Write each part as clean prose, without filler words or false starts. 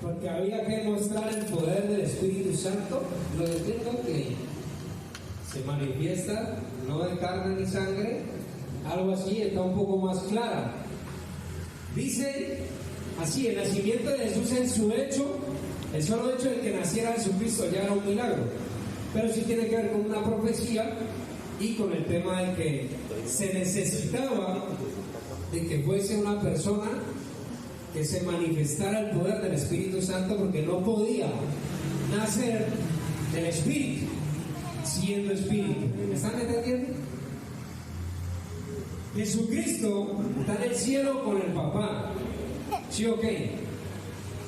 Porque había que mostrar el poder del Espíritu Santo. Lo entiendo que se manifiesta no de carne ni sangre, algo así, está un poco más clara. Dice así: el nacimiento de Jesús en su hecho, el solo hecho de que naciera Jesucristo ya era un milagro, pero sí tiene que ver con una profecía y con el tema de que se necesitaba de que fuese una persona que se manifestara el poder del Espíritu Santo, porque no podía nacer del Espíritu siendo Espíritu. ¿Me están entendiendo? Jesucristo está en el cielo con el Papá, ¿sí o qué?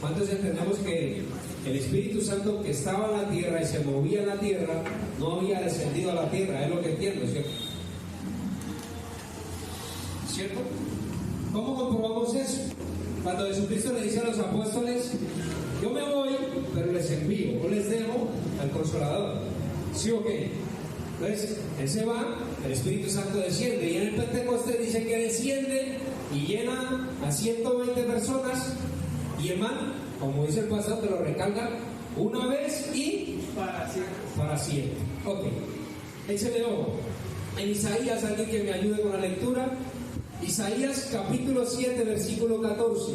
¿Cuántos entendemos que el Espíritu Santo que estaba en la tierra y se movía en la tierra no había descendido a la tierra? Es lo que entiendo, ¿cierto? ¿Cierto? ¿Cómo comprobamos eso? Cuando Jesucristo le dice a los apóstoles: yo me voy, pero les envío, o les dejo al Consolador, ¿sí o qué? Entonces, Él se va, el Espíritu Santo desciende, y en el Pentecostés dice que desciende y llena a 120 personas, y hermano, como dice el pastor, te lo recalca una vez y para siempre. Ok, échale ojo. En Isaías, alguien que me ayude con la lectura. Isaías capítulo 7, versículo 14.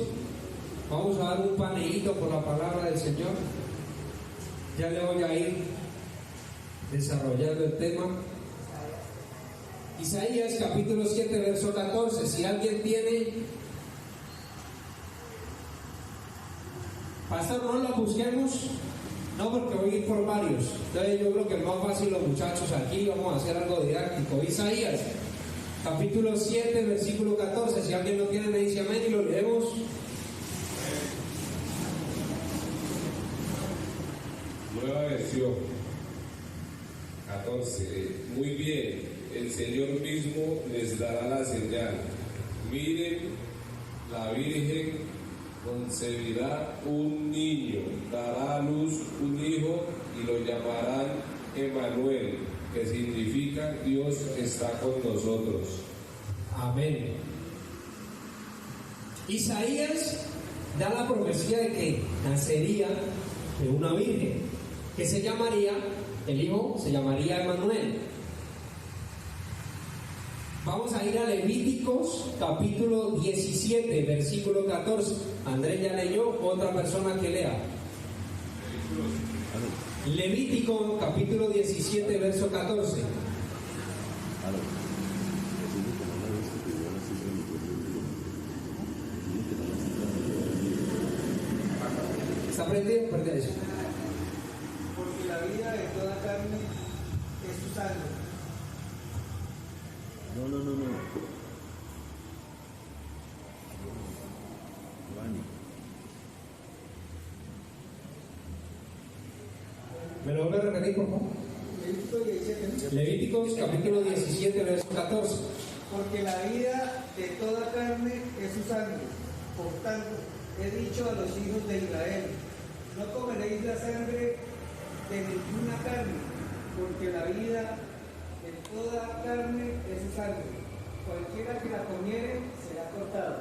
Vamos a dar un paneíto por la palabra del Señor. Ya le voy a ir desarrollando el tema. Isaías capítulo 7, verso 14. Si alguien tiene, pastor, no lo busquemos, no, porque voy a ir por varios. Entonces yo creo que es más fácil los muchachos aquí, vamos a hacer algo didáctico. Isaías capítulo 7, versículo 14. Si alguien lo tiene, me dice amén y lo leemos. Nueva versión 14. Muy bien, el Señor mismo les dará la señal. Miren, la Virgen concebirá un niño, dará a luz un hijo y lo llamarán Emmanuel, que significa Dios está con nosotros. Amén. Isaías da la profecía de que nacería de una virgen, que se llamaría, el hijo se llamaría Emmanuel. Vamos a ir a Levíticos capítulo 17, versículo 14. Andrés ya leyó, otra persona que lea. Levítico capítulo 17, verso 14. ¿Está aprendiendo? Pertenece. Porque la vida de toda carne es su sangre. No. ¿Me lo vuelve a repetir, por favor? Levíticos capítulo 17, verso 14. Porque la vida de toda carne es su sangre. Por tanto, he dicho a los hijos de Israel: no comeréis la sangre de ninguna carne, porque la vida de toda carne es su sangre. Cualquiera que la comiere será cortado.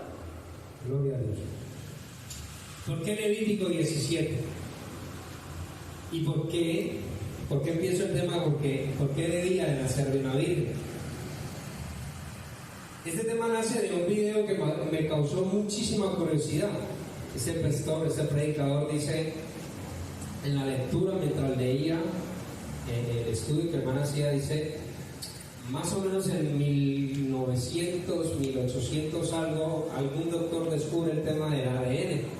Gloria a Dios. ¿Por qué Levítico 17? ¿Y por qué empiezo el tema? ¿Por qué debía de nacer de una virgen? Este tema nace de un video que me causó muchísima curiosidad. Ese pastor, ese predicador dice en la lectura, mientras leía el estudio que hermana hacía, dice: más o menos en 1900, 1800 algo, algún doctor descubre el tema del ADN,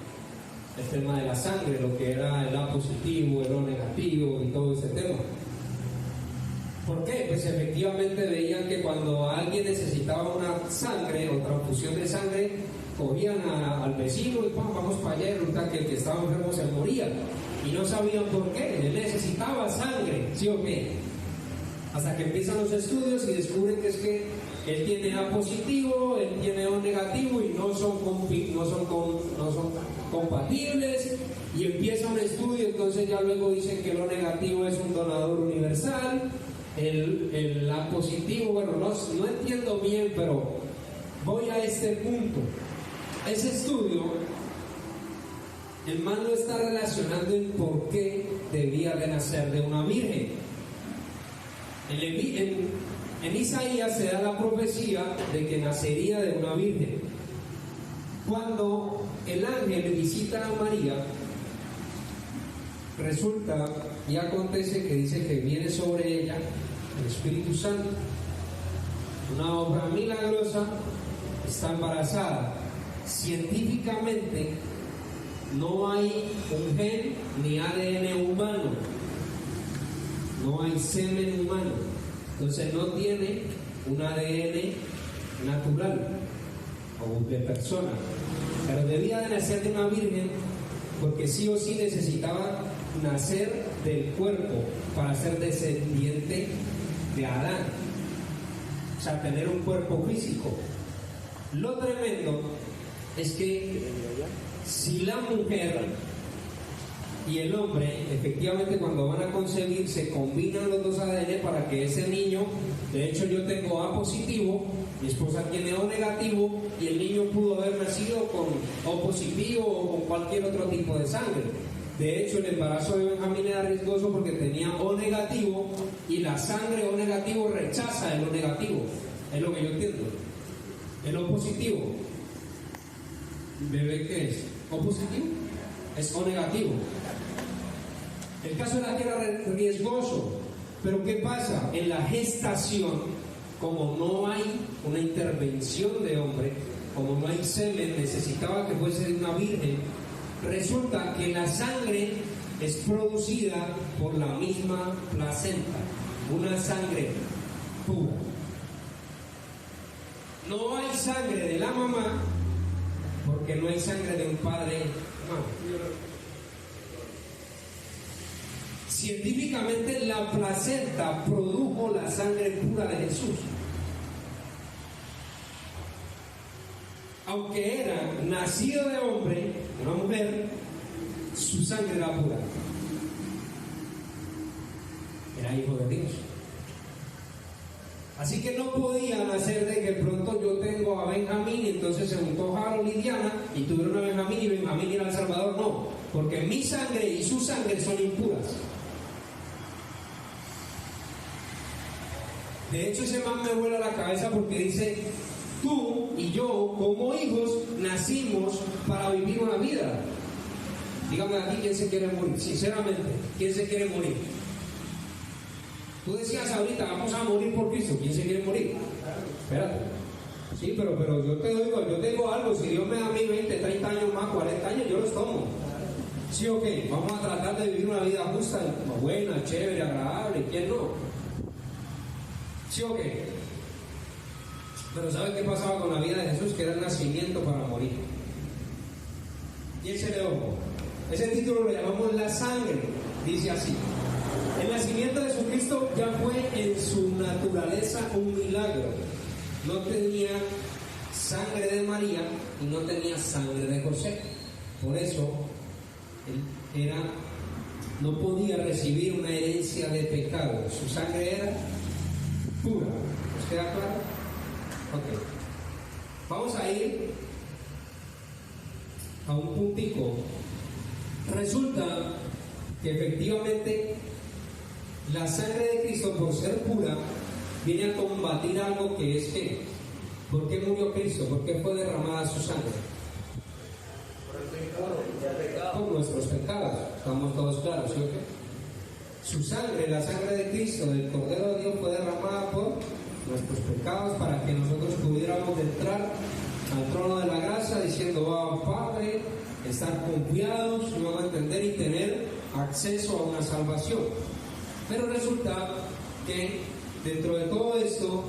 el tema de la sangre, lo que era el A positivo, el O negativo y todo ese tema. ¿Por qué? Pues efectivamente veían que cuando alguien necesitaba una sangre o transfusión de sangre, cogían al vecino y vamos para allá, y resulta que el que estaba enfermo se moría y no sabían por qué. Él necesitaba sangre, ¿sí o qué? Hasta que empiezan los estudios y descubren que es que él tiene A positivo, él tiene O negativo y no son compatibles, y empieza un estudio. Entonces ya luego dicen que el O negativo es un donador universal, el A positivo, bueno, no entiendo bien, pero voy a este punto. ese estudio, el man lo está relacionando en por qué debía de nacer de una virgen. En Isaías se da la profecía de que nacería de una virgen. Cuando el ángel visita a María, resulta y acontece que dice que viene sobre ella el Espíritu Santo, una obra milagrosa, está embarazada. Científicamente no hay un gen ni ADN humano, no hay semen humano, entonces no tiene un ADN natural o de persona, pero debía de nacer de una virgen porque sí o sí necesitaba nacer del cuerpo para ser descendiente de Adán, o sea, tener un cuerpo físico. Lo tremendo es que si la mujer y el hombre, efectivamente, cuando van a concebir, se combinan los dos ADN para que ese niño, de hecho yo tengo A positivo, mi esposa tiene O negativo, y el niño pudo haber nacido con O positivo o con cualquier otro tipo de sangre. De hecho, el embarazo de Benjamín era riesgoso porque tenía O negativo, y la sangre O negativo rechaza el O negativo. Es lo que yo entiendo. El O positivo, ¿bebé qué es? ¿O positivo? Es O negativo. El caso era que era riesgoso, pero ¿qué pasa? En la gestación, como no hay una intervención de hombre, como no hay semen, necesitaba que fuese una virgen. Resulta que la sangre es producida por la misma placenta, una sangre pura. No hay sangre de la mamá porque no hay sangre de un padre humano. Científicamente la placenta produjo la sangre pura de Jesús. Aunque era nacido de hombre, una mujer, su sangre era pura. Era hijo de Dios. Así que no podía nacer de que pronto yo tengo a Benjamín y entonces se juntó Harold y Diana y tuvieron a Benjamín y Benjamín era el Salvador. No, porque mi sangre y su sangre son impuras. De hecho, ese man me vuela la cabeza porque dice: tú y yo, como hijos, nacimos para vivir una vida. Dígame aquí, ¿quién se quiere morir? Sinceramente, ¿quién se quiere morir? Tú decías ahorita, vamos a morir por Cristo. ¿Quién se quiere morir? Espérate. Sí, pero yo te digo, yo tengo algo. Si Dios me da a mí 20, 30 años más, 40 años, yo los tomo. Sí, ok, vamos a tratar de vivir una vida justa, buena, chévere, agradable. ¿Quién no? Sí, ok. Pero ¿sabe qué pasaba con la vida de Jesús? Que era el nacimiento para morir. Y ese de ojo. Ese título lo llamamos la sangre. Dice así: el nacimiento de Jesucristo ya fue en su naturaleza un milagro. No tenía sangre de María y no tenía sangre de José. Por eso él no podía recibir una herencia de pecado. Su sangre era pura. ¿Os queda claro? Ok. Vamos a ir a un puntico. Resulta que efectivamente la sangre de Cristo, por ser pura, viene a combatir algo que es que, ¿por qué murió Cristo? ¿Por qué fue derramada su sangre? Por nuestros pecados. Estamos todos claros, ¿sí o qué? Su sangre, la sangre de Cristo, del Cordero de Dios, fue derramada por nuestros pecados para que nosotros pudiéramos entrar al trono de la gracia diciendo: va, Padre, estar confiados, no van a entender y tener acceso a una salvación. Pero resulta que dentro de todo esto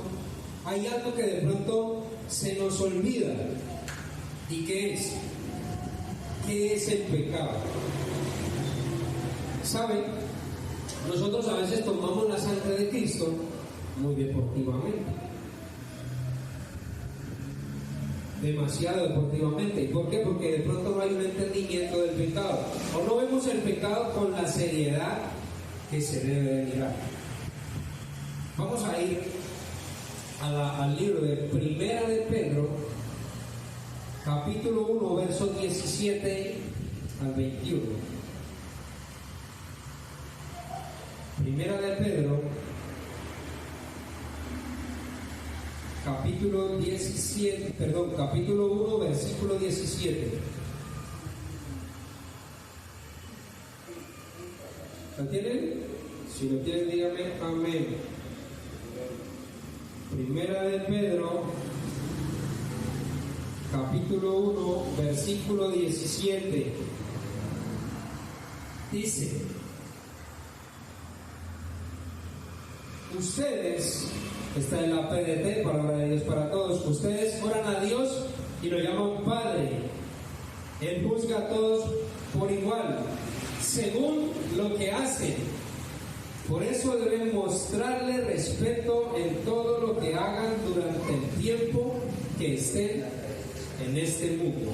hay algo que de pronto se nos olvida. ¿Y qué es? ¿Qué es el pecado? ¿Saben? Nosotros a veces tomamos la sangre de Cristo muy deportivamente. Demasiado deportivamente. ¿Y por qué? Porque de pronto no hay un entendimiento del pecado. O no vemos el pecado con la seriedad que se debe de mirar. Vamos a ir al libro de Primera de Pedro, capítulo 1, versos 17 al 21. Primera de Pedro, capítulo 1, versículo 17. ¿Lo tienen? Si lo tienen, dígame amén. Primera de Pedro, capítulo 1, versículo 17. Dice: ustedes, esta es la PDT, palabra de Dios para todos, ustedes oran a Dios y lo llaman Padre. Él juzga a todos por igual, según lo que hacen. Por eso deben mostrarle respeto en todo lo que hagan durante el tiempo que estén en este mundo.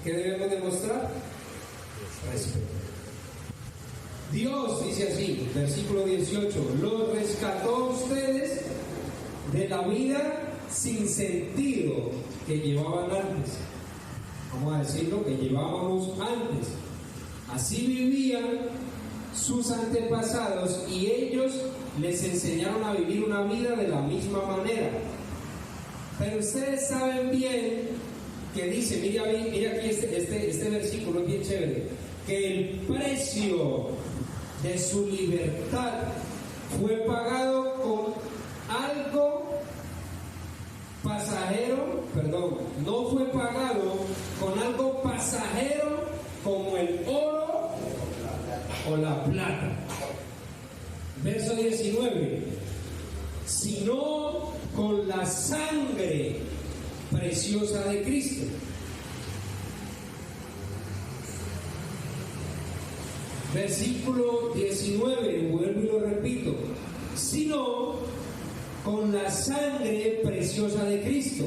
¿Qué debemos demostrar? Respeto. Dios dice así, versículo 18, los rescató a ustedes de la vida sin sentido que llevaban antes. Vamos a decirlo, que llevábamos antes. Así vivían sus antepasados y ellos les enseñaron a vivir una vida de la misma manera. Pero ustedes saben bien que dice, mira aquí este versículo es bien chévere, que el precio de su libertad fue pagado con algo pasajero, no fue pagado con algo pasajero como el oro o la plata. Verso 19, sino con la sangre preciosa de Cristo. Versículo 19, vuelvo y lo repito, sino con la sangre preciosa de Cristo,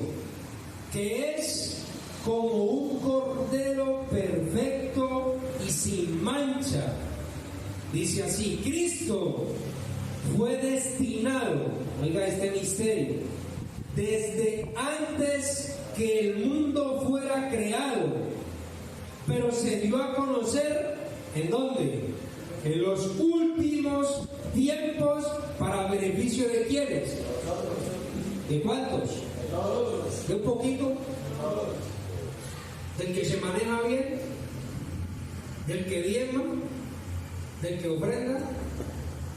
que es como un cordero perfecto y sin mancha. Dice así, Cristo fue destinado, oiga este misterio, desde antes que el mundo fuera creado, pero se dio a conocer, ¿en dónde? En los últimos tiempos, para beneficio de quiénes. ¿De cuántos? ¿De un poquito? ¿Del que se maneja bien? ¿Del que diezma? ¿Del que ofrenda?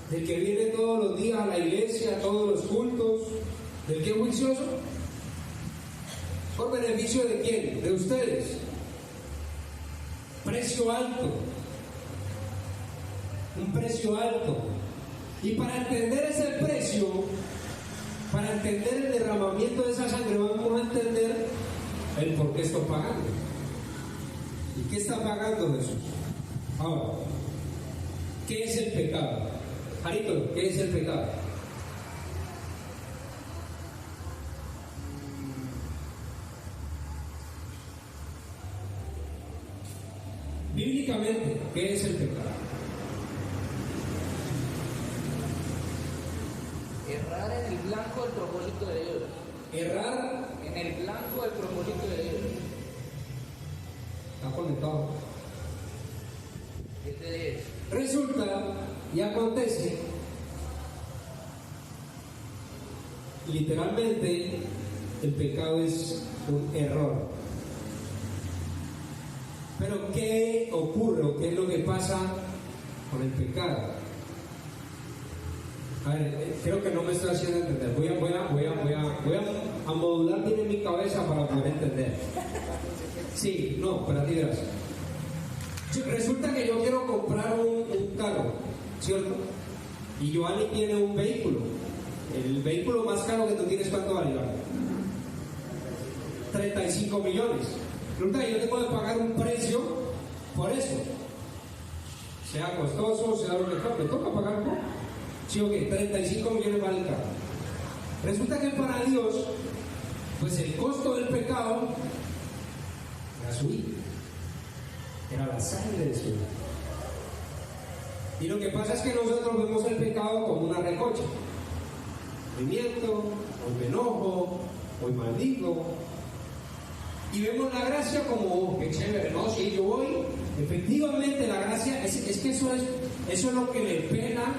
¿Del que viene todos los días a la iglesia, a todos los cultos? ¿Del que es juicioso? ¿Por beneficio de quién? De ustedes. Precio alto. Un precio alto. Y para entender ese precio, para entender el derramamiento de esa sangre, vamos a entender el por qué estoy pagando. ¿Y qué está pagando Jesús? Ahora, ¿qué es el pecado? Jarito, ¿qué es el pecado? Bíblicamente, ¿qué es el pecado? Errar en el blanco del propósito de Dios. Errar en el blanco del propósito de Dios. Está conectado. 7:10. Resulta y acontece, literalmente, el pecado es un error. Pero ¿qué ocurre o qué es lo que pasa con el pecado? A ver, creo que no me estoy haciendo entender. Voy a modular bien en mi cabeza para poder entender. Sí, no, para ti verás. Resulta que yo quiero comprar un carro, ¿cierto? Y Giovanni tiene un vehículo. El vehículo más caro que tú tienes, ¿cuánto vale, Giovanni? 35 millones. Resulta que yo tengo que pagar un precio por eso. Sea costoso, sea lo que sea, me toca pagar, ¿no? Sí, ok, 35 millones vale el carro. Resulta que para Dios, pues el costo del pecado era su hijo. Era la sangre de su hijo. Y lo que pasa es que nosotros vemos el pecado como una recocha. Hoy miento, hoy me enojo, hoy maldigo. Y vemos la gracia como, oh, qué chévere, ¿no? Si yo voy, efectivamente la gracia, es que eso es lo que le pena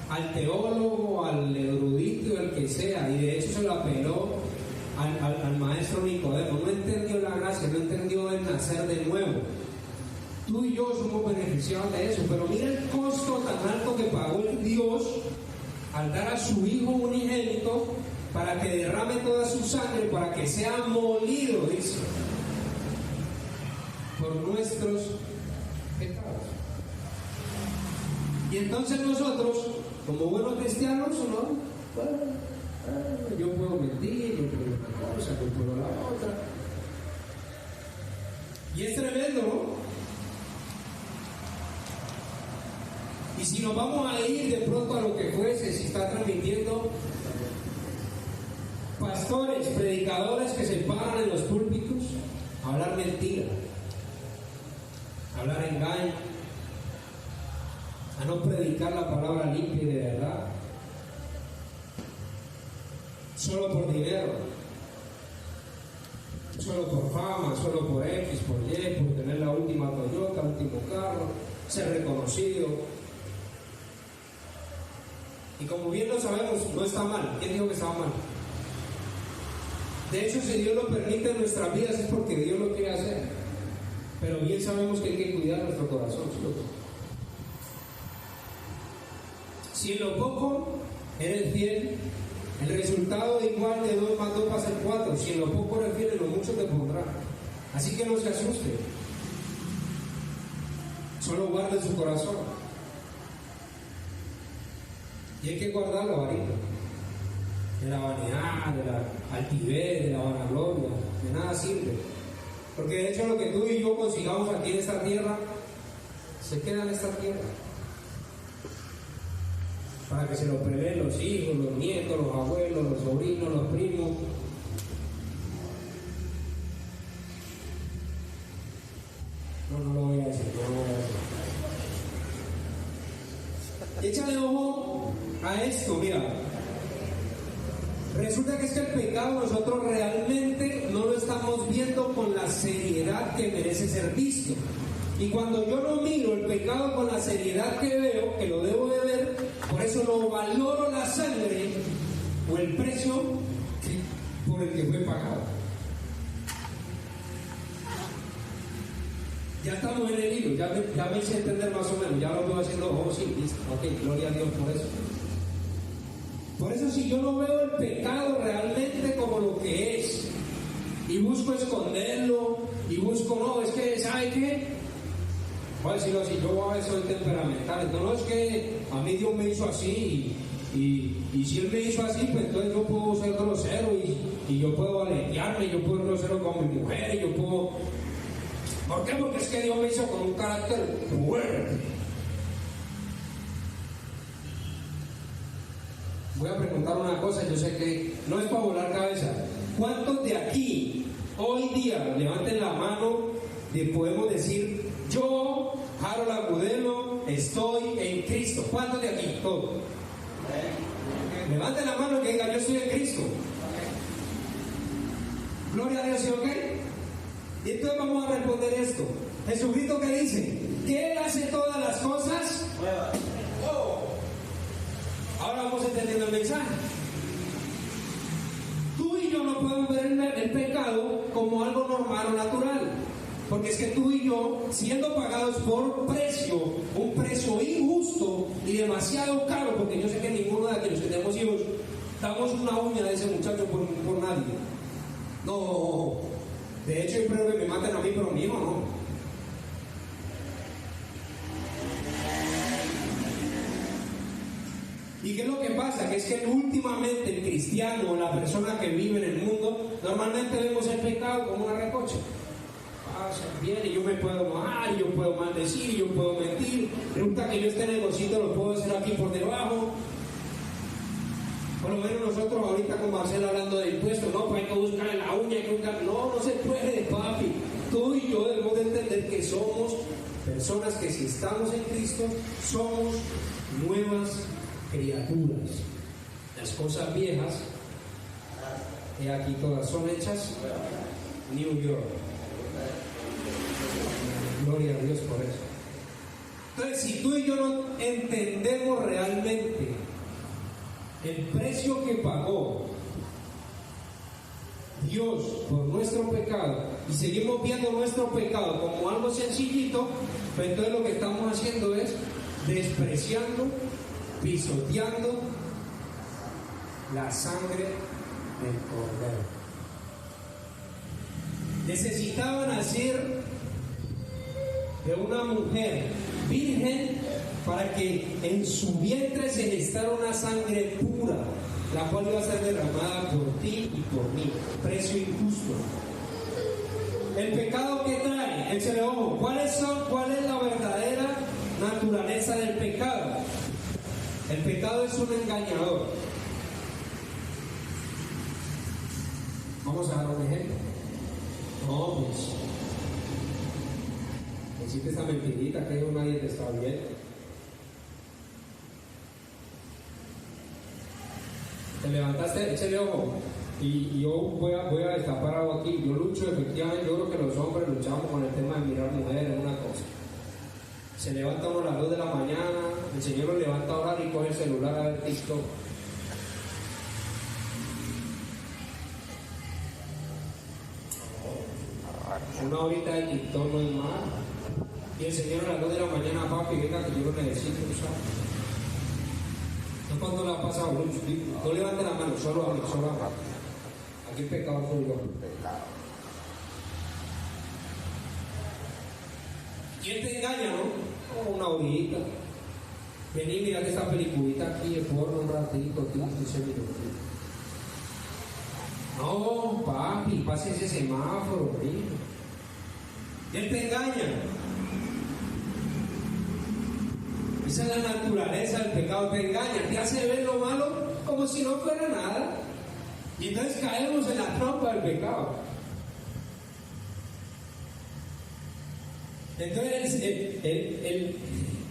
al teólogo, al erudito, al que sea, y de hecho se lo apeló al maestro Nicodemo. No entendió la gracia, no entendió el nacer de nuevo. Tú y yo somos beneficiados de eso, pero mira el costo tan alto que pagó el Dios al dar a su Hijo unigénito para que derrame toda su sangre, para que sea molido, dice, por nuestros pecados. Y entonces nosotros, como buenos cristianos, ¿no? Bueno, yo puedo mentir, yo puedo una cosa, yo puedo la otra. Y es tremendo, ¿no? Y si nos vamos a ir de pronto a lo que fuese, si está transmitiendo pastores, predicadores que se paran en los púlpitos a hablar mentira, a hablar engaño, a no predicar la palabra limpia y de verdad, solo por dinero, solo por fama, solo por X, por Y, por tener la última Toyota, el último carro, ser reconocido. Y como bien lo sabemos, no está mal. ¿Quién dijo que estaba mal? De hecho, si Dios lo permite en nuestras vidas es porque Dios lo quiere hacer. Pero bien sabemos que hay que cuidar nuestro corazón. Si en lo poco eres fiel, el resultado de igual de 2 más 2 va a ser 4. Si en lo poco eres fiel, en lo mucho te pondrá. Así que no se asuste. Solo guarde su corazón. Y hay que guardar la varita de la vanidad, de la altivez, de la vanagloria, de nada sirve. Porque de hecho lo que tú y yo consigamos aquí en esta tierra, se queda en esta tierra. Para que se lo preleen los hijos, los nietos, los abuelos, los sobrinos, los primos. No lo voy a decir, no lo voy a decir. Y échale ojo a esto, mira. Resulta que es que el pecado nosotros realmente no lo estamos viendo con la seriedad que merece ser visto. Y cuando yo no miro el pecado con la seriedad que veo, que lo debo de ver, por eso no valoro la sangre o el precio por el que fue pagado. Ya estamos en el hilo, ya me hice entender más o menos, ya lo veo haciendo, oh sí, listo, ok, gloria a Dios por eso. Por eso si yo no veo el pecado realmente como lo que es, y busco esconderlo, y busco, no, es que, ¿sabe qué? Voy a decirlo así, yo a veces soy temperamental, no es que a mí Dios me hizo así, y si Él me hizo así, pues entonces yo puedo ser grosero, y yo puedo aletearme, yo puedo ser grosero con mi mujer, y yo puedo... ¿Por qué? Porque es que Dios me hizo con un carácter fuerte. Voy a preguntar una cosa, yo sé que no es para volar cabeza. ¿Cuántos de aquí, hoy día, levanten la mano y podemos decir, yo, Harold Agudelo, estoy en Cristo? ¿Cuántos de aquí? Todos. Levanten la mano que diga, yo estoy en Cristo. Gloria a Dios, ¿sí o qué? Y entonces vamos a responder esto. Jesucristo, ¿qué dice? Que Él hace todas las cosas nuevas. Oh. Ahora vamos entendiendo el mensaje. Tú y yo no podemos ver el pecado como algo normal o natural. Porque es que tú y yo, siendo pagados por precio, un precio injusto y demasiado caro, porque yo sé que ninguno de aquellos que tenemos hijos damos una uña de ese muchacho por nadie. No. De hecho, yo creo que me maten a mí, pero a mi hijo no. ¿Y qué es lo que pasa? Que es que últimamente el cristiano, la persona que vive en el mundo, normalmente vemos el pecado como una recocha. Pasa, viene, yo me puedo mojar, yo puedo maldecir, yo puedo mentir. Resulta que yo este negocito lo puedo hacer aquí por debajo. Por lo menos nosotros ahorita con Marcelo hablando de impuestos, no, pues hay que buscar en la uña, hay que buscar... No se puede, papi. Tú y yo debemos de entender que somos personas que si estamos en Cristo, somos nuevas criaturas. Las cosas viejas, y aquí todas son hechas New York. Gloria a Dios por eso. Entonces, si tú y yo no entendemos realmente el precio que pagó Dios por nuestro pecado y seguimos viendo nuestro pecado como algo sencillito, pues entonces lo que estamos haciendo es despreciando, pisoteando la sangre del Cordero. Necesitaban hacer de una mujer virgen para que en su vientre se gestara una sangre pura, la cual iba a ser derramada por ti y por mí, precio injusto. El pecado que trae, échale ojo, ¿cuál es la verdadera naturaleza del pecado? El pecado es un engañador. Vamos a dar un ejemplo. No, pues, decirte esta mentirita que nadie te está viendo. Te levantaste, échale ojo. Y yo voy a estar parado aquí. Yo lucho, efectivamente, yo creo que los hombres luchamos con el tema de mirar mujeres, una cosa. Se levanta uno a las 2 de la mañana, el Señor lo levanta a orar y coge el celular a ver TikTok. Una horita de TikTok no es mal. Y el Señor a las 2 de la mañana, papi, venga que yo lo necesito, ¿sabes? No cuando la pasa a Bruce, no levante la mano, solo a mí. Aquí el pecado soy yo. Y él te engaña, ¿no? Como una horita. Vení, mirate esta peliculita aquí de porno un ratito, 15 minutos. No, papi, pase ese semáforo, hijo. Y él te engaña. Esa es la naturaleza del pecado, te engaña, te hace ver lo malo como si no fuera nada. Y entonces caemos en la trampa del pecado. Entonces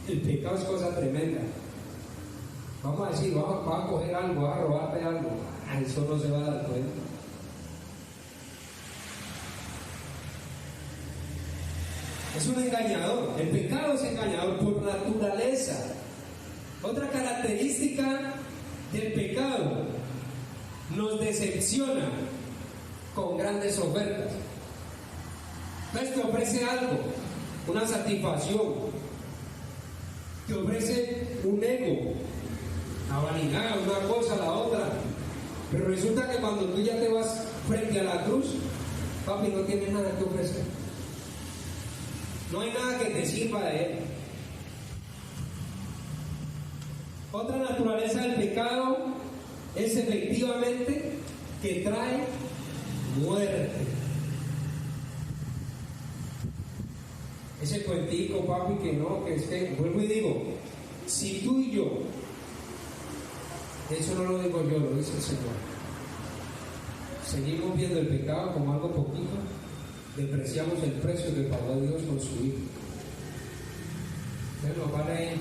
el pecado es cosa tremenda. Vamos a decir, vas a coger algo, vas a robarte algo. Eso no se va a dar cuenta. Es un engañador. El pecado es engañador por naturaleza. Otra característica del pecado: nos decepciona con grandes ofertas. Entonces te ofrece algo, una satisfacción, te ofrece un ego, la vanidad, una cosa, la otra. Pero resulta que cuando tú ya te vas frente a la cruz, papi, no tienes nada que ofrecer. No hay nada que te sirva de él. Otra naturaleza del pecado es efectivamente que trae muerte. Ese cuentico, papi, que no, que es que, vuelvo y digo, si tú y yo, eso no lo digo yo, lo dice el Señor, seguimos viendo el pecado como algo poquito, depreciamos el precio que pagó Dios con su Hijo. Entonces nos vale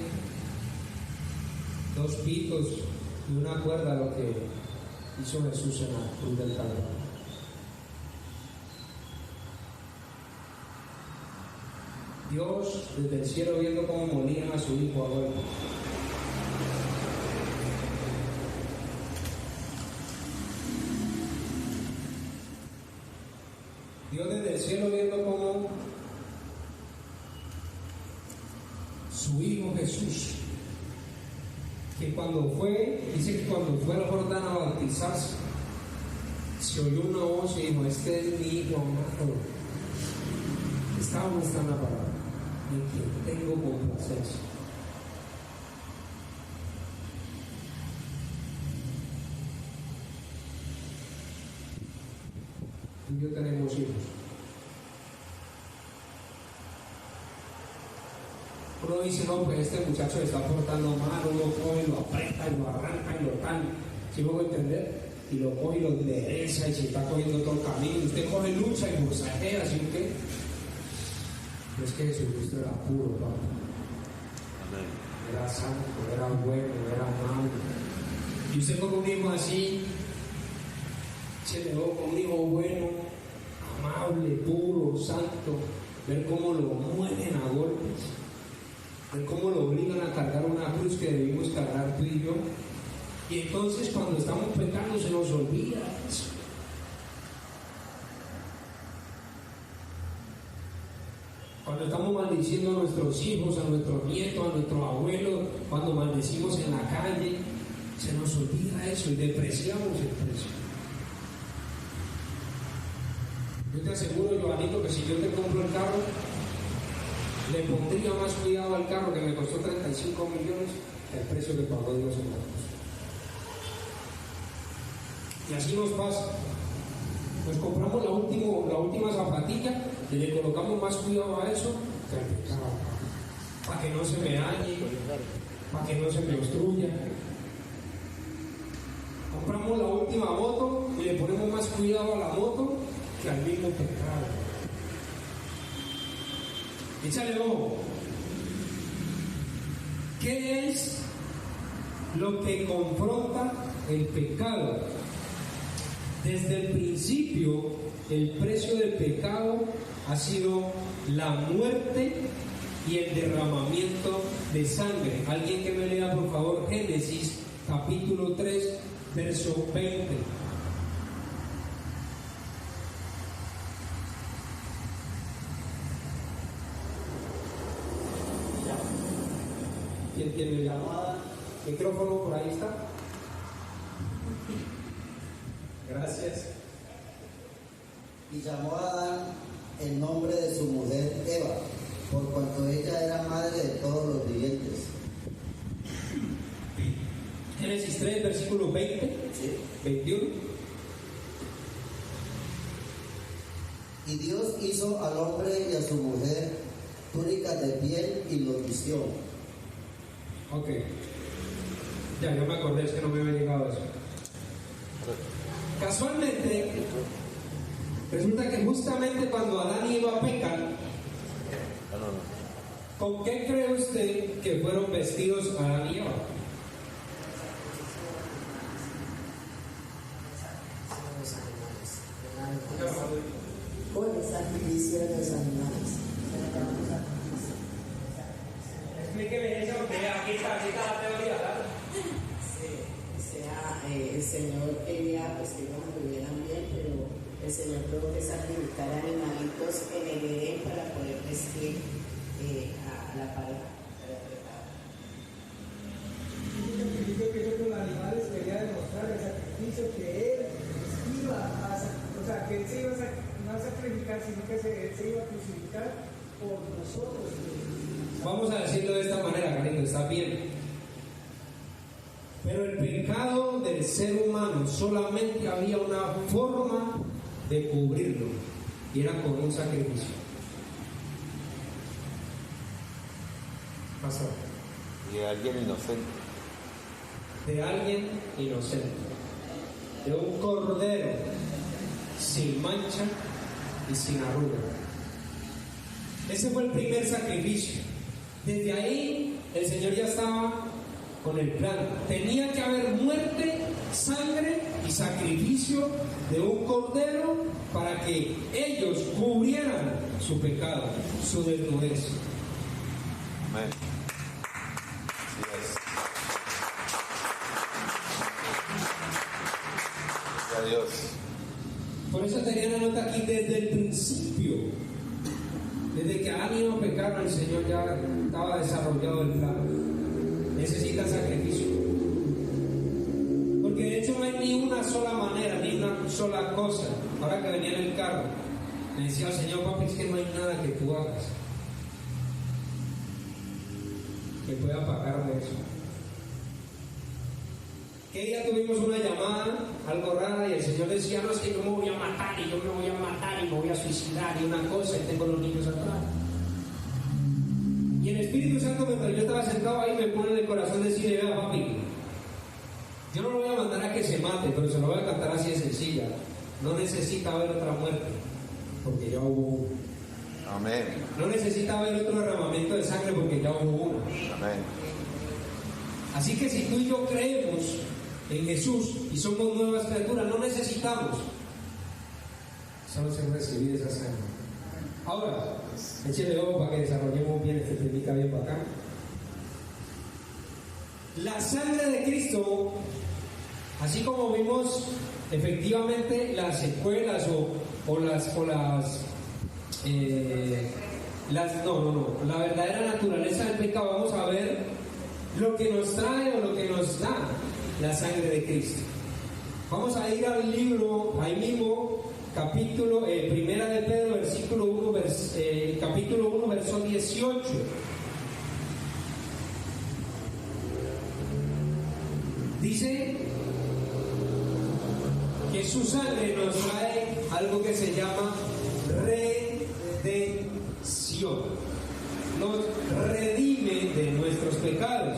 2 pitos y una cuerda lo que hizo Jesús en la cruz del Calvario. Dios desde el cielo viendo cómo molían a su Hijo ahora. Dios desde el cielo viendo cómo su Hijo Jesús, que cuando fue, dice que cuando fue al Jordán a bautizarse, se oyó una voz y dijo: este es mi Hijo amado. Esta no está en la palabra, en quien tengo complacencia. Tú y yo tenemos hijos. Uno dice: no, pues este muchacho se está portando mal, uno coge, lo aprieta y lo arranca y lo tal. ¿Sí me voy a entender? Y lo coge y lo endereza y se está cogiendo todo el camino. Usted coge lucha y forcejea, ¿sí o qué? Pero es que Jesucristo era puro, papá. Amén. Era santo, era bueno, era amable. Y usted con un hijo así, se le ve con un hijo bueno, amable, puro, santo, ver cómo lo mueren a golpes, ver cómo lo obligan a cargar una cruz que debimos cargar tú y yo. Y entonces cuando estamos pecando se nos olvida eso. Cuando estamos maldiciendo a nuestros hijos, a nuestros nietos, a nuestros abuelos, cuando maldecimos en la calle, se nos olvida eso y depreciamos el precio. Yo te aseguro, Joanito, que si yo te compro el carro, le pondría más cuidado al carro que me costó 35 millones que el precio que pagó Dios en la cruz. Y así nos pasa. Nos compramos la última zapatilla y le colocamos más cuidado a eso que al pecado. Para que no se me dañe, para que no se me obstruya. Compramos la última moto y le ponemos más cuidado a la moto que al mismo pecado. Échale ojo. ¿Qué es lo que confronta el pecado? Desde el principio, el precio del pecado ha sido la muerte y el derramamiento de sangre. Alguien que me lea, por favor, Génesis capítulo 3, verso 20. ¿Quién tiene llamada? Micrófono, por ahí está. Gracias. Y llamó a Adán el nombre de su mujer Eva, por cuanto ella era madre de todos los vivientes. Génesis 3, versículo 20, ¿Sí? 21. Y Dios hizo al hombre y a su mujer túnicas de piel y los vistió. Ok. Ya, yo me acordé, es que no me había llegado eso. Casualmente, resulta que justamente cuando Adán y Eva pecan, ¿con qué cree usted que fueron vestidos Adán y Eva? Con el sacrificio de los animales. Explíqueme eso, porque aquí está la teoría, ¿verdad? El Señor quería pues, que ellos anduvieran bien, pero el Señor tuvo que sacrificar animalitos en el Edén para poder vestir a la pareja. El sacrificio que hizo con los animales quería demostrar el sacrificio que él iba a hacer, o sea, que él se iba no a sacrificar, sino que él se iba a crucificar por nosotros. Vamos a decirlo de esta manera, cariño, está bien. Pero el pecado del ser humano solamente había una forma de cubrirlo, y era con un sacrificio. Pasó. De alguien inocente. De alguien inocente. De un cordero sin mancha y sin arruga. Ese fue el primer sacrificio. Desde ahí el Señor ya estaba con el plan. Tenía que haber muerte, sangre y sacrificio de un cordero para que ellos cubrieran su pecado, su desnudez. Amén. Así es. Gloria a Dios. Por eso tenía la nota aquí desde el principio. Desde que Adán iba a pecar, el Señor ya estaba desarrollado el plan. Necesita sacrificio. Porque de hecho no hay ni una sola manera, ni una sola cosa. Ahora que venía en el carro, me decía el Señor, papi, es que no hay nada que tú hagas que pueda pagarme eso. Que día tuvimos una llamada, algo rara, y el Señor decía, no, es que yo me voy a matar, y yo me voy a matar, y me voy a suicidar, y una cosa, y tengo los niños atrás. Y el Espíritu Santo, mientras yo estaba sentado ahí, me pone en el corazón decirle, vea, papi, yo no lo voy a mandar a que se mate, pero se lo voy a cantar así de sencilla. No necesita haber otra muerte, porque ya hubo una. Amén. No necesita haber otro derramamiento de sangre, porque ya hubo una. Amén. Así que si tú y yo creemos en Jesús y somos nuevas criaturas, no necesitamos solo se recibir esa sangre. Ahora, échale ojo para que desarrollemos bien este técnica bien bacán. La sangre de Cristo, así como vimos efectivamente las secuelas la verdadera naturaleza del pecado, vamos a ver lo que nos trae o lo que nos da la sangre de Cristo. Vamos a ir al libro, ahí mismo, capítulo, primera de Pedro, versículo 1, capítulo 1, verso 18. Dice que su sangre nos trae algo que se llama redención. Nos redime de nuestros pecados.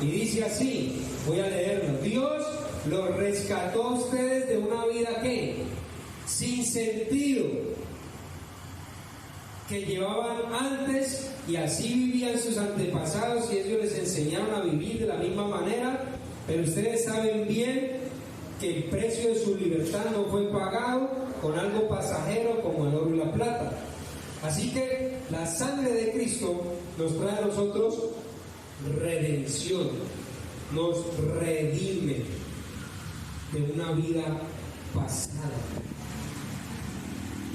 Y dice así, voy a leerlo: Dios los rescató a ustedes de una vida que sin sentido que llevaban antes, y así vivían sus antepasados y ellos les enseñaron a vivir de la misma manera. Pero ustedes saben bien que el precio de su libertad no fue pagado con algo pasajero como el oro y la plata. Así que la sangre de Cristo nos trae a nosotros redención, nos redime de una vida pasada.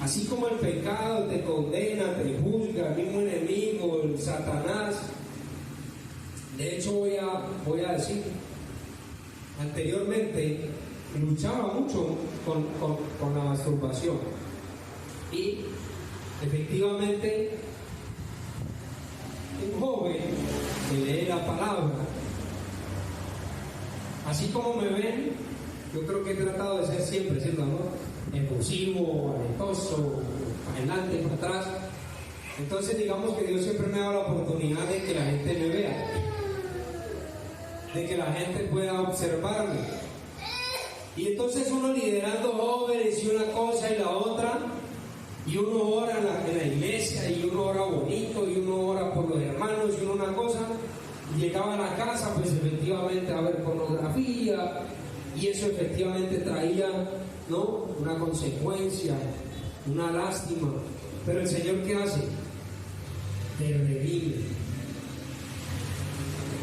Así como el pecado te condena, te juzga, el mismo enemigo, el Satanás. De hecho voy a decir, anteriormente luchaba mucho con la masturbación, y efectivamente un joven que lee la palabra, así como me ven, yo creo que he tratado de ser siempre, ¿cierto, no? Efusivo, valentoso, para adelante, para atrás. Entonces digamos que Dios siempre me da la oportunidad de que la gente me vea, de que la gente pueda observarme. Y entonces uno liderando jóvenes y una cosa y la otra, y uno ora en la iglesia, y uno ora bonito, y uno ora por los hermanos, y uno una cosa, y llegaba a la casa, pues efectivamente a ver pornografía, y eso efectivamente traía, ¿no?, una consecuencia, una lástima. Pero el Señor, ¿qué hace? Te redime.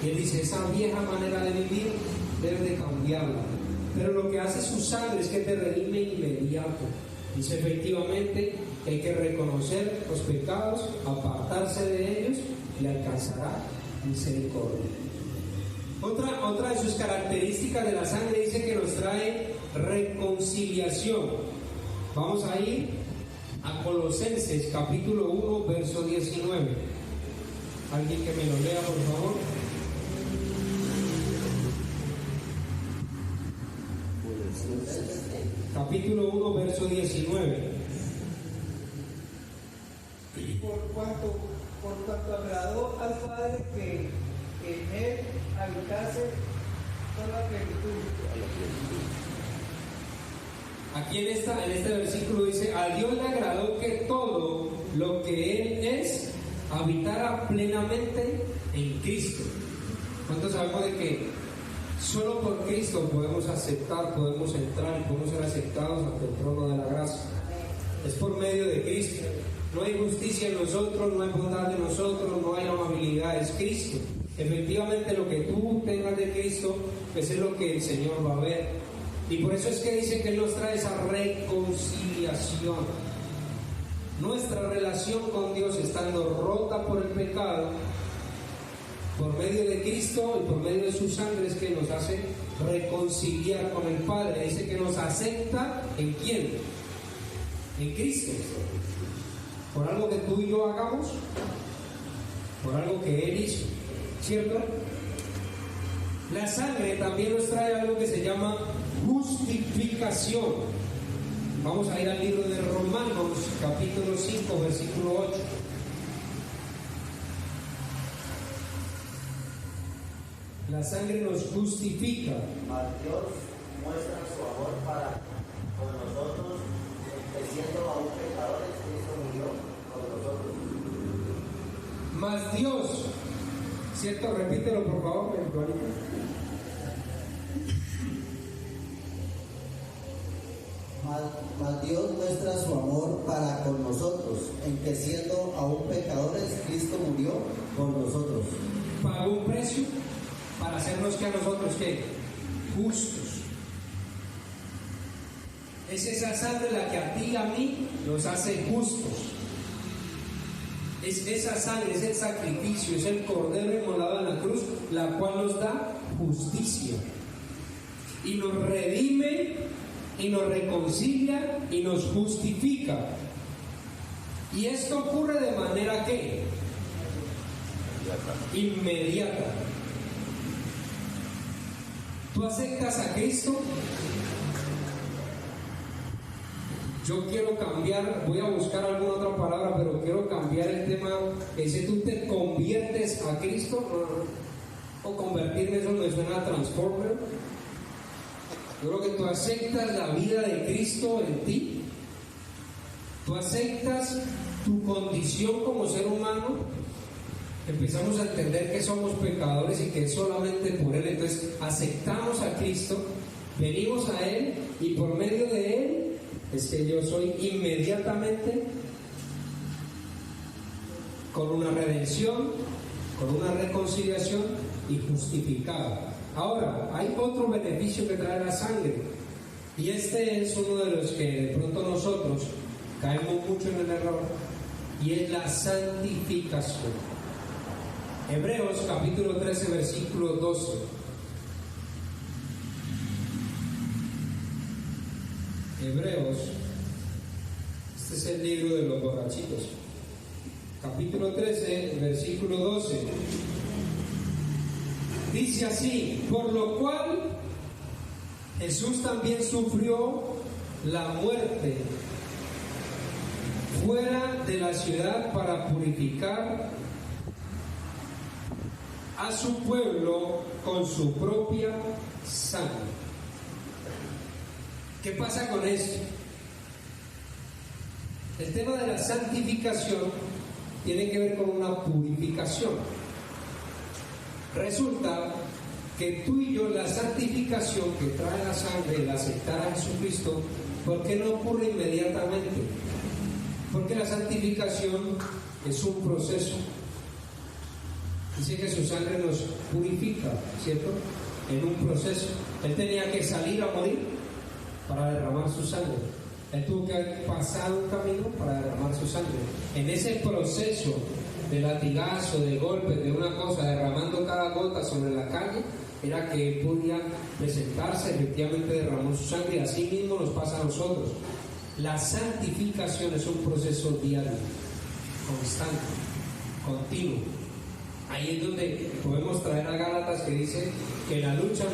Y Él dice, esa vieja manera de vivir debes de cambiarla. Pero lo que hace su sangre es que te redime inmediato. Dice efectivamente que hay que reconocer los pecados, apartarse de ellos, y alcanzará misericordia. Otra de sus características de la sangre dice que nos trae reconciliación. Vamos a ir a Colosenses capítulo 1, verso 19. Alguien que me lo lea, por favor. Capítulo 1, verso 19. Por cuanto agradó al Padre que en él habitase toda la plenitud. Aquí en este versículo dice, a Dios le agradó que todo lo que Él es habitara plenamente en Cristo. ¿Cuántos sabemos de que solo por Cristo podemos aceptar, podemos entrar y podemos ser aceptados ante el trono de la gracia? Es por medio de Cristo. No hay justicia en nosotros, no hay bondad en nosotros, no hay amabilidad, es Cristo. Efectivamente lo que tú tengas de Cristo, pues es lo que el Señor va a ver. Y por eso es que dice que Él nos trae esa reconciliación. Nuestra relación con Dios, estando rota por el pecado, por medio de Cristo y por medio de su sangre, es que nos hace reconciliar con el Padre. Dice que nos acepta ¿en quién? En Cristo. Por algo que tú y yo hagamos, por algo que Él hizo, ¿cierto? La sangre también nos trae algo que se llama justificación. Vamos a ir al libro de Romanos, capítulo 5, versículo 8. La sangre nos justifica. Mas Dios muestra su amor para con nosotros, que siendo aún pecadores, Cristo murió por nosotros. Mas Dios, ¿cierto? Repítelo por favor, Juanita. Mas Dios muestra su amor para con nosotros, en que siendo aún pecadores, Cristo murió por nosotros. Pagó un precio para hacernos que a nosotros, ¿qué? Justos. Es esa sangre la que a ti y a mí nos hace justos. Es esa sangre, es el sacrificio, es el cordero inmolado en la cruz, la cual nos da justicia. Y nos redime, y nos reconcilia, y nos justifica. Y esto ocurre de manera que inmediata. ¿Tú aceptas a Cristo? Yo quiero cambiar, voy a buscar alguna otra palabra, pero quiero cambiar el tema. Si tú te conviertes a Cristo, o convertirme, eso me suena a Transformer. Yo creo que tú aceptas la vida de Cristo en ti. Tú aceptas tu condición como ser humano. Empezamos a entender que somos pecadores y que es solamente por Él. Entonces aceptamos a Cristo, venimos a Él y por medio de Él es que yo soy inmediatamente con una redención, con una reconciliación y justificado. Ahora, hay otro beneficio que trae la sangre, y este es uno de los que de pronto nosotros caemos mucho en el error, y es la santificación. Hebreos capítulo 13 versículo 12. Hebreos, este es el libro de los borrachitos, capítulo 13 versículo 12. Dice así: por lo cual Jesús también sufrió la muerte fuera de la ciudad para purificar a su pueblo con su propia sangre. ¿Qué pasa con esto? El tema de la santificación tiene que ver con una purificación. Resulta que tú y yo, la santificación que trae la sangre, el aceptar a Jesucristo, ¿por qué no ocurre inmediatamente? Porque la santificación es un proceso. Dice que su sangre nos purifica, ¿cierto? En un proceso. Él tenía que salir a morir para derramar su sangre. Él tuvo que pasar un camino para derramar su sangre. En ese proceso de latigazo, de golpe, de una cosa, derramando cada gota sobre la calle, era que él podía presentarse, efectivamente derramó su sangre, y así mismo nos pasa a nosotros. La santificación es un proceso diario, constante, continuo. Ahí es donde podemos traer a Gálatas, que dice que la lucha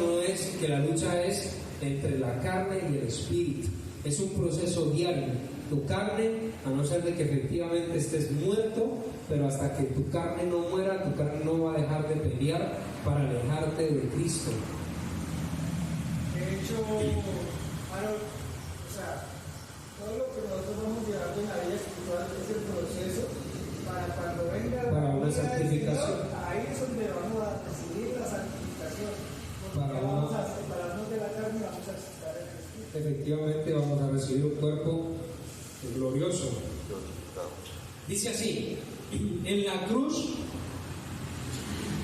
es entre la carne y el espíritu. Es un proceso diario. Tu carne, a no ser de que efectivamente estés muerto, pero hasta que tu carne no muera, tu carne no va a dejar de pelear para alejarte de Cristo. De hecho, Harold, todo lo que nosotros vamos llevando en la vida espiritual es el proceso para cuando venga para una santificación. Ahí es donde vamos a recibir la santificación. Porque vamos a separarnos de la carne y vamos a aceptar el Espíritu. Efectivamente vamos a recibir un cuerpo glorioso. Dice así: en la cruz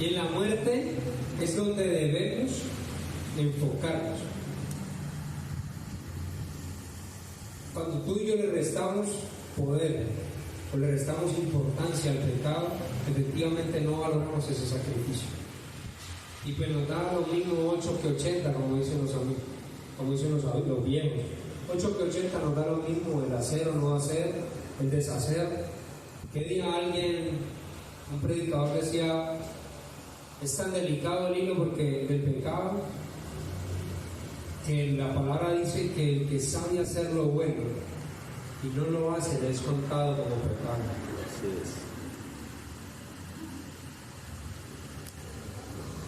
y en la muerte es donde debemos enfocarnos. Cuando tú y yo le restamos poder o le restamos importancia al pecado, efectivamente no valoramos ese sacrificio. Y pues nos da lo mismo 8 que 80, como dicen los amigos, como dicen los viejos. 8 que 80 nos da lo mismo el hacer o no hacer, el deshacer. ¿Qué día alguien, un predicador decía, es tan delicado el hilo porque del pecado, que la palabra dice que el que sabe hacer lo bueno y no lo hace, le es contado como pecado?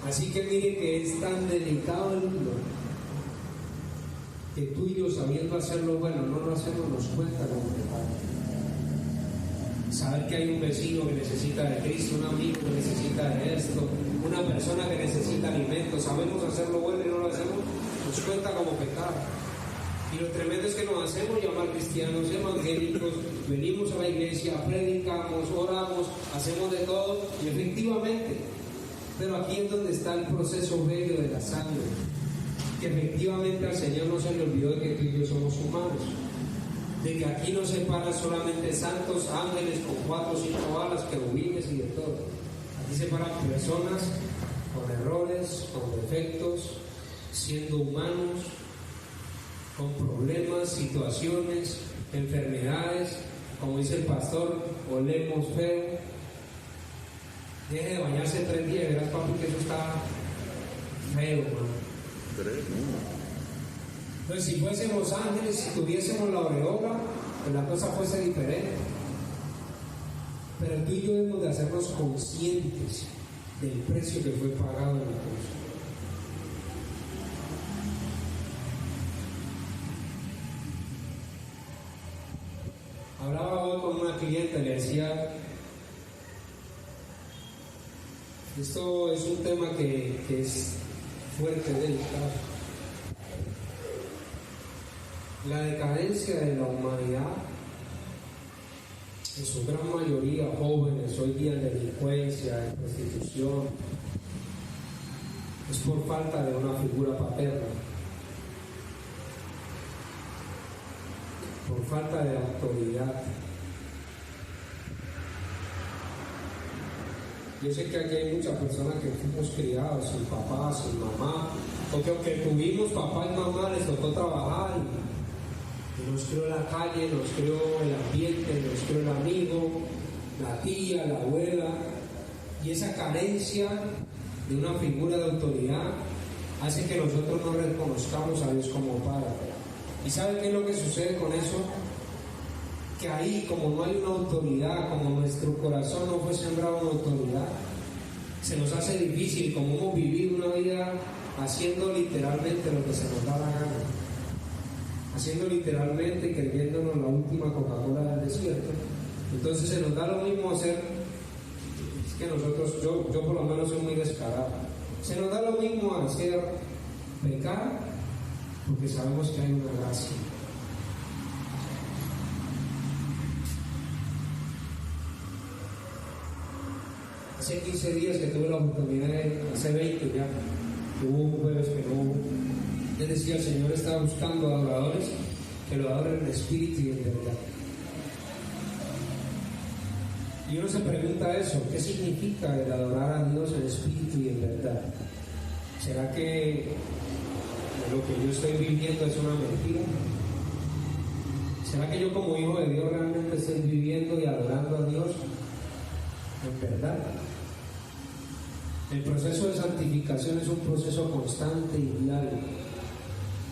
Así que mire que es tan delicado el hilo que tú y yo, sabiendo hacer lo bueno, no lo hacemos, nos cuenta como pecado. Saber que hay un vecino que necesita de Cristo, un amigo que necesita de esto, una persona que necesita alimento, sabemos hacer lo bueno y no lo hacemos, nos cuenta como pecado. Y lo tremendo es que nos hacemos llamar cristianos evangélicos, venimos a la iglesia, predicamos, oramos, hacemos de todo, y efectivamente, pero aquí es donde está el proceso bello de la sangre, que efectivamente al Señor no se le olvidó de que tú y yo somos humanos, de que aquí no se paran solamente santos, ángeles con 4 o 5 alas, querubines y de todo. Aquí se paran personas con errores, con defectos, siendo humanos, con problemas, situaciones, enfermedades, como dice el pastor, olemos feo. Deje de bañarse 3 días, verás, papi, que eso está feo, mano. Entonces, si fuésemos ángeles, si tuviésemos la aureola, pues la cosa fuese diferente. Pero tú y yo debemos de hacernos conscientes del precio que fue pagado en la cruz. Hablaba hoy con una cliente, le decía, esto es un tema que es fuerte, delicado. La decadencia de la humanidad, en su gran mayoría jóvenes, hoy día en delincuencia, en prostitución, es por falta de una figura paterna, por falta de autoridad. Yo sé que aquí hay muchas personas que fuimos criados sin papá, sin mamá, porque aunque tuvimos papá y mamá, les tocó trabajar y nos crió la calle, nos crió el ambiente, nos crió el amigo, la tía, la abuela, y esa carencia de una figura de autoridad hace que nosotros no reconozcamos a Dios como Padre. ¿Y sabe qué es lo que sucede con eso? Que ahí, como no hay una autoridad, como nuestro corazón no fue sembrado en autoridad, se nos hace difícil, como hemos vivido una vida haciendo literalmente lo que se nos da la gana, haciendo literalmente y creyéndonos la última Coca-Cola del desierto. Entonces se nos da lo mismo hacer, es que nosotros, yo por lo menos soy muy descarado, se nos da lo mismo hacer pecar, porque sabemos que hay una gracia. Hace 15 días que tuve la oportunidad, hace 20 ya, que hubo jueves que no hubo. Yo decía, el Señor está buscando adoradores que lo adoren en espíritu y en verdad. Y uno se pregunta eso, ¿qué significa el adorar a Dios en espíritu y en verdad? ¿Será que lo que yo estoy viviendo es una mentira? ¿Será que yo como hijo de Dios realmente estoy viviendo y adorando a Dios en verdad? El proceso de santificación es un proceso constante y diario.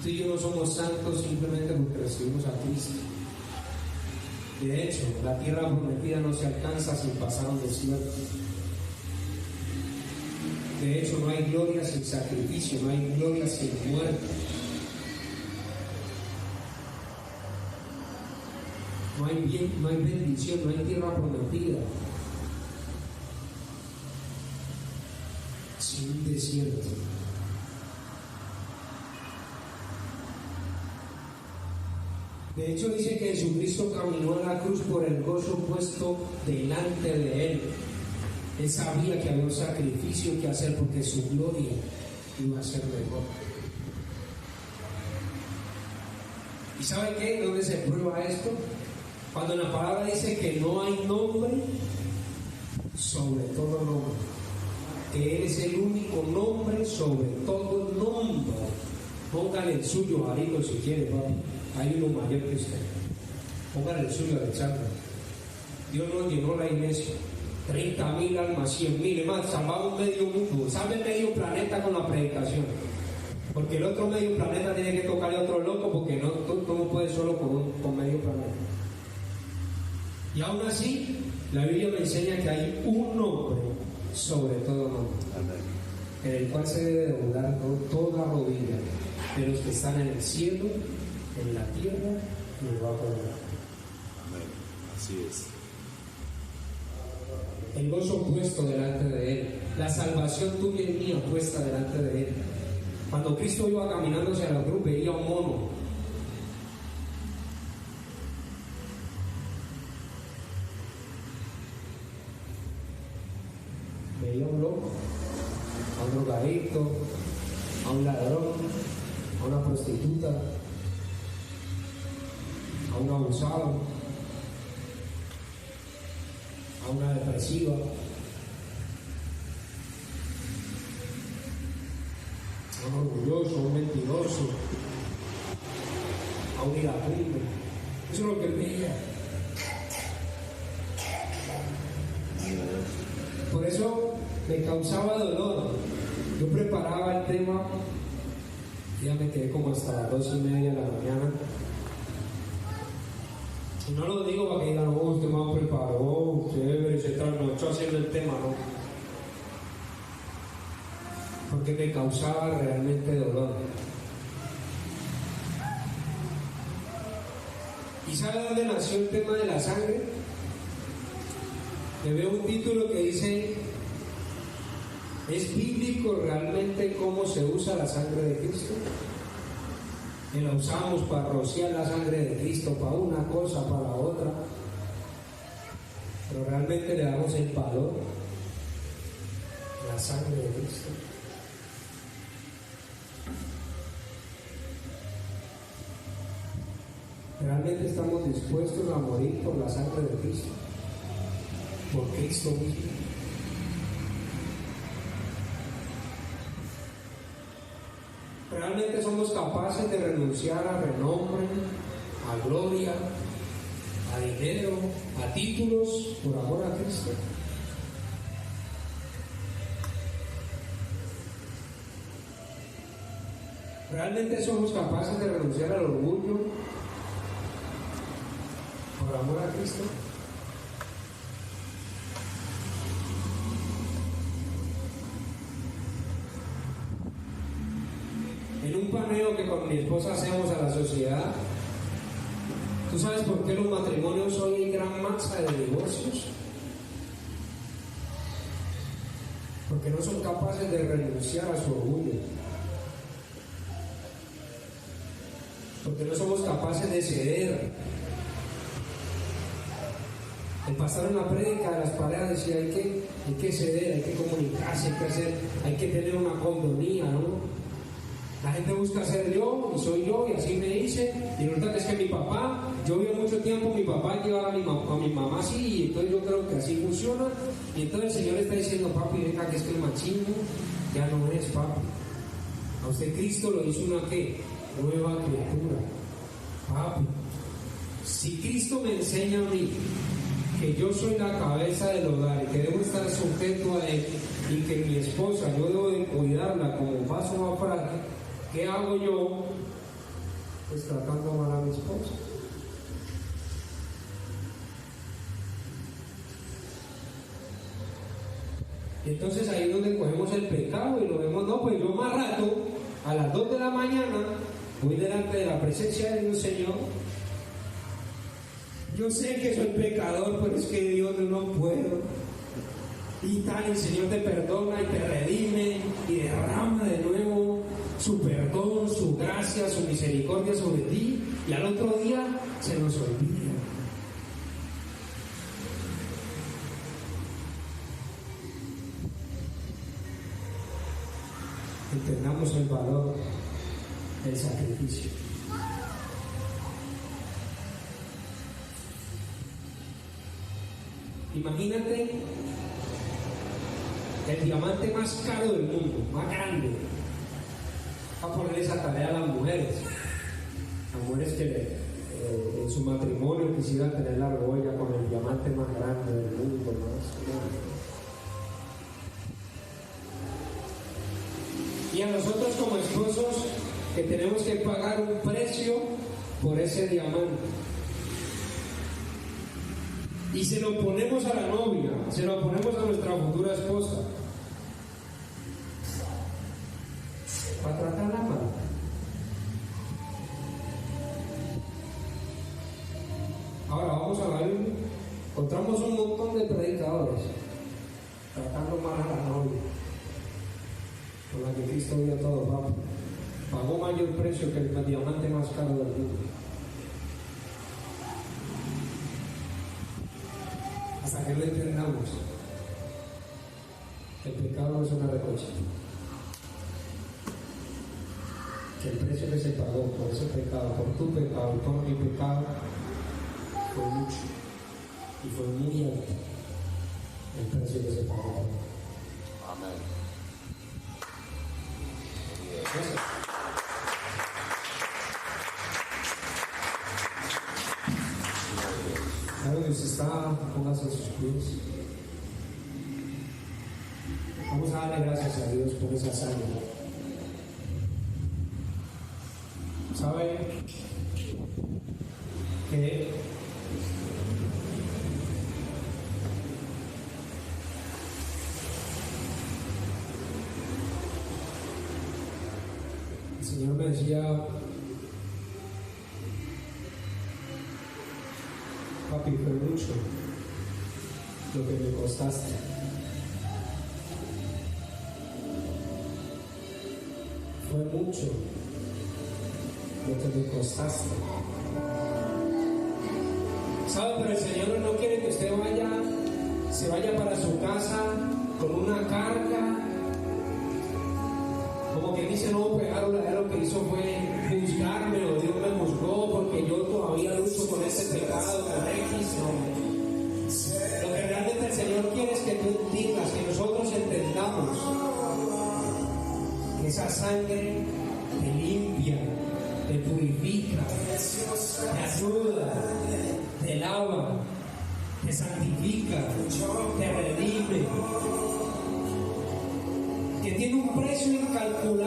Tú y yo no somos santos simplemente porque recibimos a Cristo. De hecho, la tierra prometida no se alcanza sin pasar un desierto. De hecho, no hay gloria sin sacrificio, no hay gloria sin muerte. No hay bien, no hay bendición, no hay tierra prometida sin un desierto. De hecho, dice que Jesucristo caminó a la cruz por el gozo puesto delante de él. Él sabía que había un sacrificio que hacer porque su gloria iba a ser mejor. ¿Y sabe qué? ¿Dónde se prueba esto? Cuando la palabra dice que no hay nombre sobre todo nombre, que Él es el único nombre sobre todo nombre. Póngale el suyo, Jarito, si quiere, papi. Hay uno mayor que usted. Póngale el suyo, Alexander. Dios nos llenó la iglesia. 30,000 almas, 100,000, más, salvamos medio mundo, salve medio planeta con la predicación. Porque el otro medio planeta tiene que tocarle a otro loco, porque tú no puedes solo con medio planeta. Y aún así, la Biblia me enseña que hay un nombre sobre todo nombre, en el cual se debe doblar toda rodilla de los que están en el cielo, en la tierra y debajo de la tierra. Amén. Así es. El gozo puesto delante de Él, la salvación tuya y mía puesta delante de Él. Cuando Cristo iba caminando hacia la cruz, veía un mono veía a un loco, a un drogadicto, a un ladrón, a una prostituta, a un abusado, a una depresiva, a un orgulloso, a un mentiroso, a un iracundo. Eso es lo que él veía. Por eso me causaba dolor. Yo preparaba el tema, ya me quedé como hasta las 2:30 de la mañana. Y no lo digo para que digan, oh, usted me preparó, chévere, se trasnochó haciendo el tema, no. Porque me causaba realmente dolor. ¿Y sabe dónde nació el tema de la sangre? Le veo un título que dice, ¿es bíblico realmente cómo se usa la sangre de Cristo? Que la usamos para rociar la sangre de Cristo, para una cosa, para otra. Pero realmente le damos el valor a la sangre de Cristo. ¿Realmente estamos dispuestos a morir por la sangre de Cristo? Por Cristo mismo. ¿Realmente somos capaces de renunciar a renombre, a gloria, a dinero, a títulos por amor a Cristo? ¿Realmente somos capaces de renunciar al orgullo por amor a Cristo? En un paneo que con mi esposa hacemos a la sociedad, ¿tú sabes por qué los matrimonios hoy hay gran masa de divorcios? Porque no son capaces de renunciar a su orgullo. Porque no somos capaces de ceder. El pastor en la prédica de las parejas decía, hay que ceder, hay que comunicarse, hay que tener una condonía, ¿no? La gente busca ser yo, y soy yo, y así me hice, y resulta que es que mi papá, yo vivo mucho tiempo, mi papá llevaba a mi mamá así, y entonces yo creo que así funciona, y entonces el Señor está diciendo, papi, venga, que es que el machismo ya no es, papi. A usted Cristo lo hizo una, ¿qué? Nueva criatura. Papi, si Cristo me enseña a mí que yo soy la cabeza del hogar y que debo estar sujeto a él, y que mi esposa, yo debo de cuidarla como un vaso más frágil, ¿qué hago yo? Pues tratando mal a mi esposa. Y entonces ahí es donde cogemos el pecado y lo vemos, no, pues yo más rato, a las 2 de la mañana, voy delante de la presencia de Dios, Señor. Yo sé que soy pecador, pero es que Dios no puedo. Y tal, el Señor te perdona y te redime y derrama de nuevo su perdón, su gracia, su misericordia sobre ti, y al otro día se nos olvida. Entendamos el valor del sacrificio. Imagínate el diamante más caro del mundo, más grande. Va a poner esa tarea a las mujeres que en su matrimonio quisieran tener la argolla con el diamante más grande del mundo, más grande. Y a nosotros como esposos que tenemos que pagar un precio por ese diamante. Y se lo ponemos a la novia, se lo ponemos a nuestra futura esposa. Para tratarla mal. Ahora vamos a la Biblia. Encontramos un montón de predicadores tratando mal a la novia, con la que Cristo dio todo, pagó mayor precio que el diamante más caro del mundo. Hasta que lo entendamos. pecado no es una recocha. Que el precio que se pagó por ese pecado, por tu pecado y por mi pecado, fue mucho y fue muy alto el precio que se pagó. Amén. Gracias. Ahora donde usted está, póngase en sus pies. Vamos a darle gracias a Dios por esa sangre. ¿Sabe que el Señor me decía, papi, fue mucho lo que me costaste? Fue mucho lo que me costaste. ¿Sabe? Pero el Señor no quiere que usted se vaya para su casa con una carga, como que dice, no, pegar, lo que hizo fue juzgarme, o Dios me juzgó porque yo todavía lucho con ese pecado, con X, no. Lo que realmente el Señor quiere es que tú entiendas, que nosotros entendamos que esa sangre te limpia, te purifica, te ayuda, te lava, te santifica, te redime, que tiene un precio incalculable.